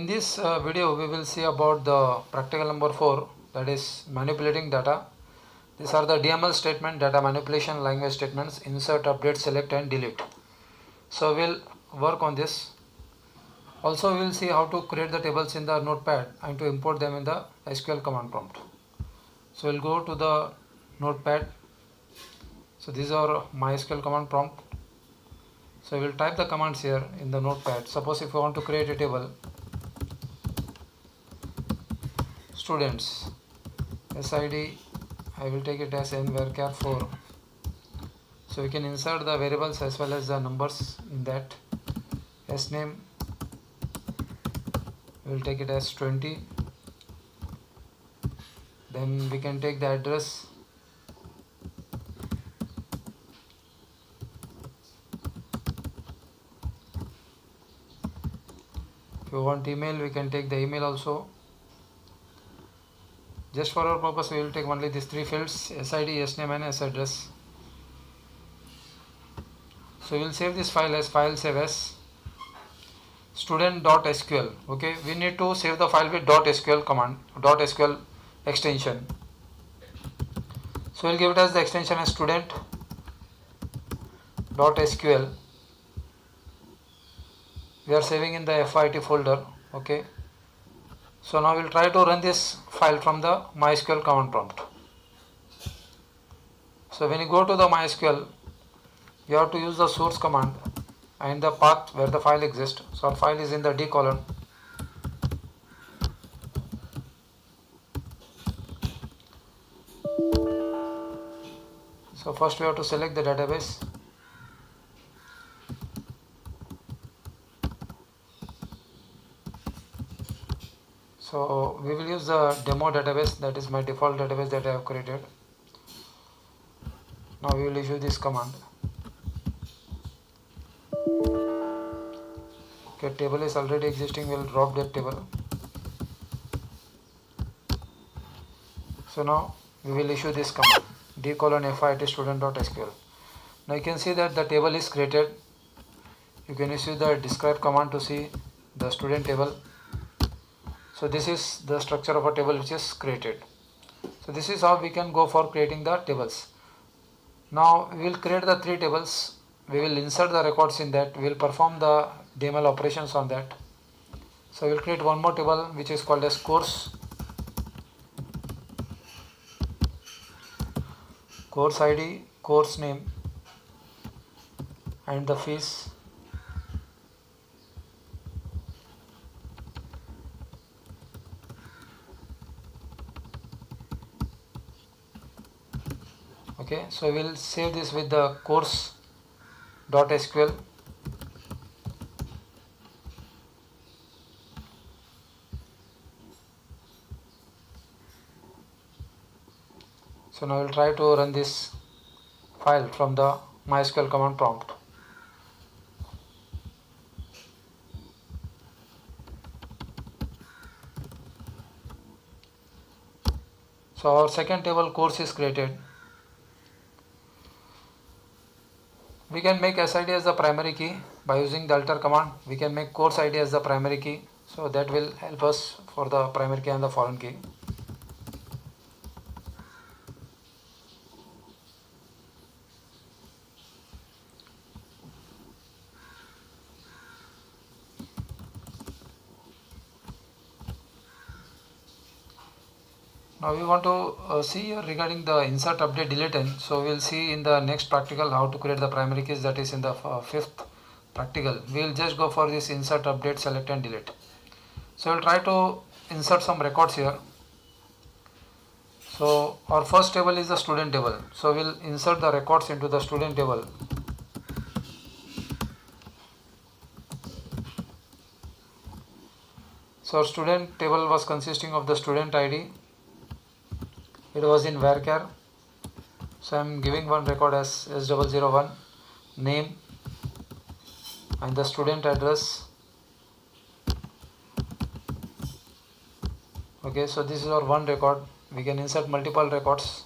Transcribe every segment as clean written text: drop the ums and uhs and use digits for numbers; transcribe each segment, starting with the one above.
in this video we will see about the practical number 4, that is manipulating data. These are the DML statement, data manipulation language statements: insert, update, select and delete. So we'll work on this. Also we will see how to create the tables in the notepad and to import them in the SQL command prompt. So we'll go to the notepad. So these are MySQL command prompt. So we'll type the commands here in the notepad. Suppose if you want to create a table, students, SID, I will take it as n varchar 4. So we can insert the variables as well as the numbers in that. Sname, we will take it as 20. Then we can take the address. If you want email, we can take the email also. Just for our purpose, we will take only these three fields: SID, SNAME and SAddress. So we will save this file as save as student.sql. Okay, we need to save the file with .sql command, .sql extension. So we'll give it as the extension as student.sql. We are saving in the FIT folder. Okay. So now we'll try to run this file from the MySQL command prompt. So when you go to the MySQL, you have to use the source command and the path where the file exists. So our file is in the D column. So first we have to select the database. So we will use the demo database, that is my default database that I have created. Now we will issue this command. Okay, table is already existing, we will drop that table. So now we will issue this command, d:\fit student.sql. Now you can see that the table is created. You can issue the describe command to see the student table. So this is the structure of a table which is created. So this is how we can go for creating the tables. Now we will create the three tables. We will insert the records in that. We will perform the DML operations on that. So we will create one more table which is called as course. Course ID, course name and the fees. Okay, so we will save this with the course.sql. So now we will try to run this file from the MySQL command prompt. So our second table course is created. We can make SID as the primary key by using the alter command. We can make course ID as the primary key. So that will help us for the primary key and the foreign key. Now we want to see regarding the insert, update, delete and so we will see in the next practical how to create the primary keys, that is in the fifth practical. We will just go for this insert, update, select and delete. So we will try to insert some records here. So our first table is the student table. So we will insert the records into the student table. So our student table was consisting of the student ID. It was in varchar. So I am giving one record as S001, name and the student address. Okay, so this is our one record. We can insert multiple records.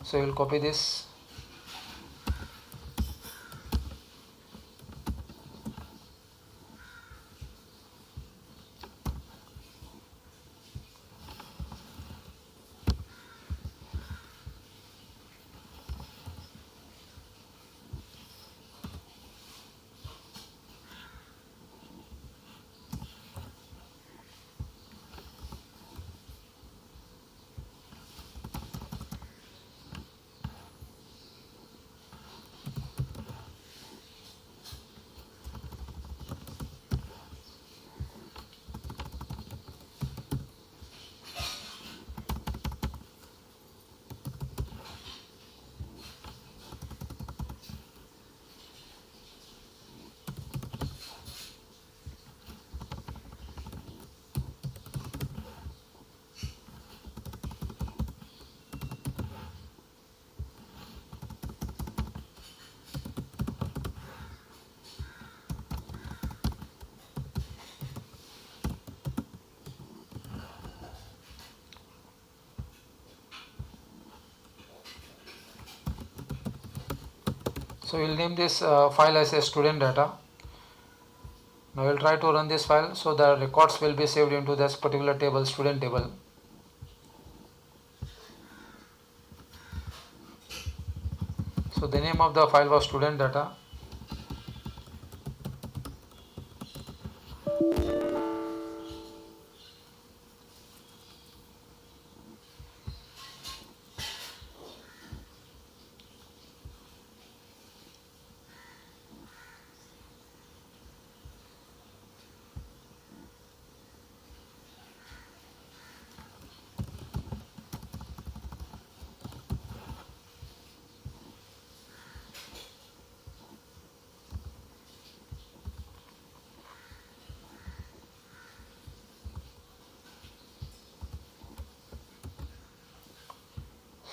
So we will copy this. So we'll name this file as a student data. Now we'll try to run this file, so the records will be saved into this particular table, student table. So the name of the file was student data.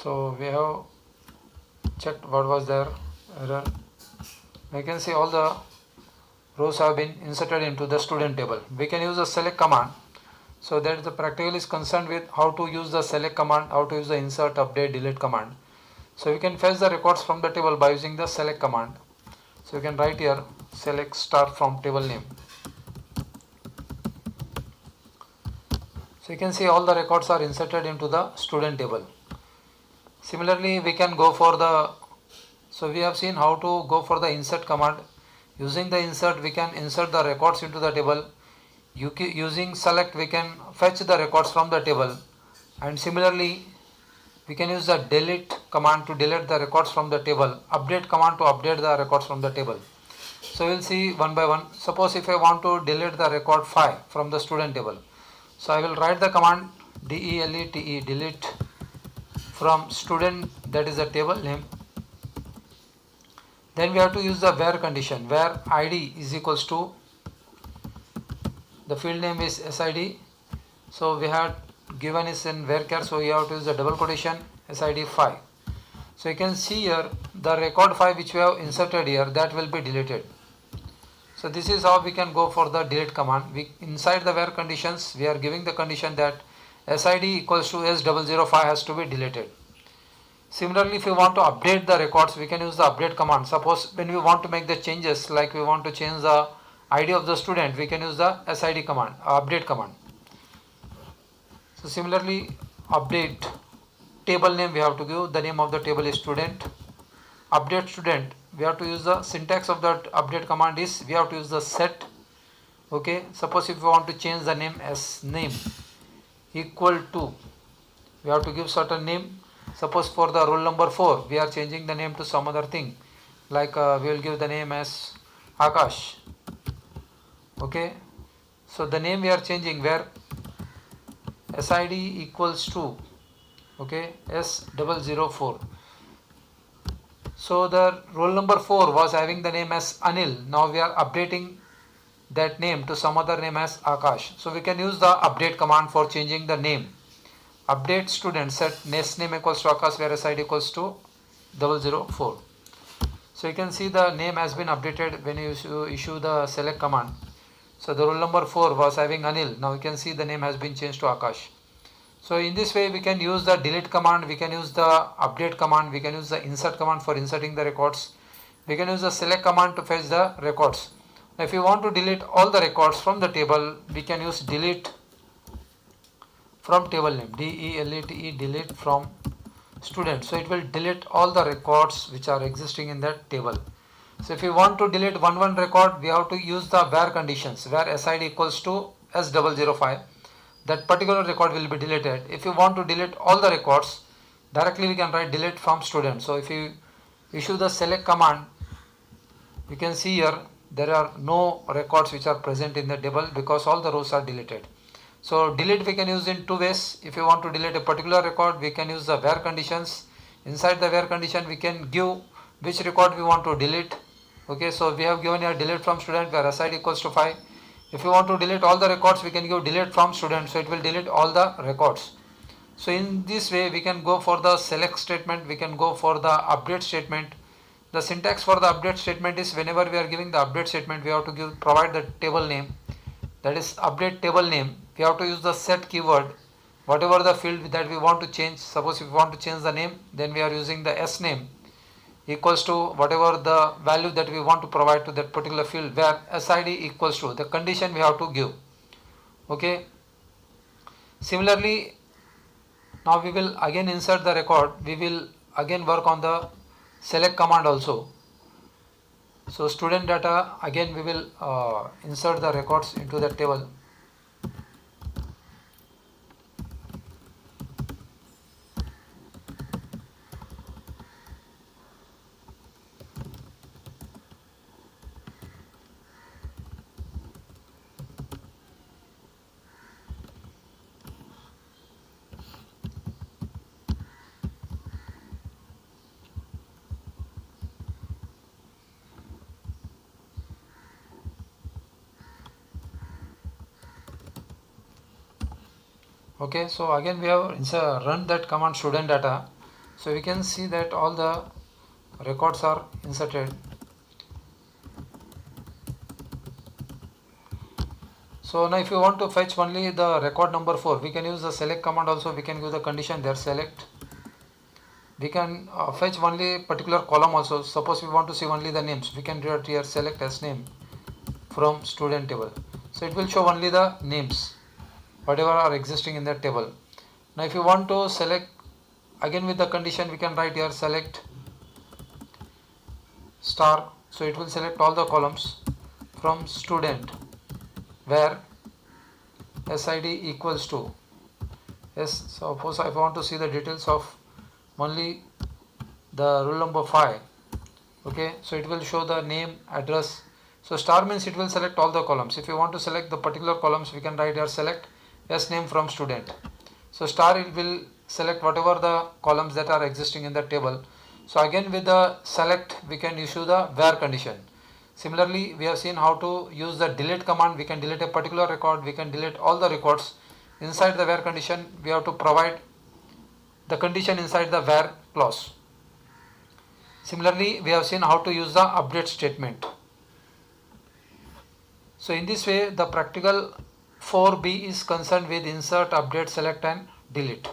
So we have checked what was their error. We can see all the rows have been inserted into the student table. We can use the select command. So that the practical is concerned with how to use the select command, how to use the insert, update, delete command. So we can fetch the records from the table by using the select command. So you can write here select star from table name. So you can see all the records are inserted into the student table. Similarly, we can go for the, so we have seen how to go for the insert command. Using the insert, we can insert the records into the table. Using select, we can fetch the records from the table. And similarly, we can use the delete command to delete the records from the table. Update command to update the records from the table. So we'll see one by one. Suppose if I want to delete the record 5 from the student table. So I will write the command delete, delete from student, that is the table name. Then we have to use the where condition, where id is equals to, the field name is sid. So we have given is in varchar, so we have to use the double quotation sid 5. So you can see here the record 5 which we have inserted here, that will be deleted. So this is how we can go for the delete command. Inside the where conditions, we are giving the condition that sid equals to s005 has to be deleted. Similarly, if we want to update the records, we can use the update command. Suppose when we want to make the changes, like we want to change the ID of the student, we can use the sid command, update command. So similarly, update table name, we have to give the name of the table is student. Update student, we have to use the syntax of that update command is, we have to use the set. Okay, suppose if we want to change the name as name equal to, we have to give certain name. Suppose for the roll number 4, we are changing the name to some other thing, like we will give the name as Akash. Okay, so the name we are changing, where sid equals to, okay, S004. So the roll number 4 was having the name as Anil. Now we are updating that name to some other name as Akash. So we can use the update command for changing the name. Update student, set next name equals to Akash, where sid equals to 004. So you can see the name has been updated when you issue the select command. So the roll number 4 was having Anil. Now you can see the name has been changed to Akash. So in this way we can use the delete command, we can use the update command, we can use the insert command for inserting the records, we can use the select command to fetch the records. Now if you want to delete all the records from the table, we can use delete from table name, delete, delete from student. So it will delete all the records which are existing in that table. So if you want to delete one record, we have to use the where conditions, where sid equals to s005. That particular record will be deleted. If you want to delete all the records, directly we can write delete from student. So if you issue the select command, you can see here there are no records which are present in the table because all the rows are deleted. So delete we can use in two ways. If you want to delete a particular record, we can use the where conditions. Inside the where condition, we can give which record we want to delete. Okay, so we have given here delete from student where sid equals to 5. If you want to delete all the records, we can give delete from student, so it will delete all the records. So in this way we can go for the select statement, we can go for the update statement. The syntax for the update statement is, whenever we are giving the update statement, we have to provide the table name, that is update table name. We have to use the set keyword, whatever the field that we want to change. Suppose if we want to change the name, then we are using the s name. equals to whatever the value that we want to provide to that particular field, where SID equals to the condition we have to give. Okay. Similarly, now we will again insert the record. We will again work on the select command also. So student data, again we will insert the records into the table. Okay, so again we have run that command student data. So we can see that all the records are inserted. So now if you want to fetch only the record number 4, we can use the select command also. We can use the condition there, select. We can fetch only particular column also. Suppose we want to see only the names, we can do it here, select as name from student table. So it will show only the names, whatever are existing in that table. Now if you want to select again with the condition, we can write here select star. So it will select all the columns from student, where SID equals to, yes, suppose I want to see the details of only the roll number 5. Okay, so it will show the name, address. So star means it will select all the columns. If you want to select the particular columns, we can write here select S name from student. So star, it will select whatever the columns that are existing in the table. So again with the select, we can issue the where condition. Similarly, we have seen how to use the delete command. We can delete a particular record, we can delete all the records. Inside the where condition, we have to provide the condition inside the where clause. Similarly, we have seen how to use the update statement. So in this way, the practical 4B is concerned with insert, update, select and delete.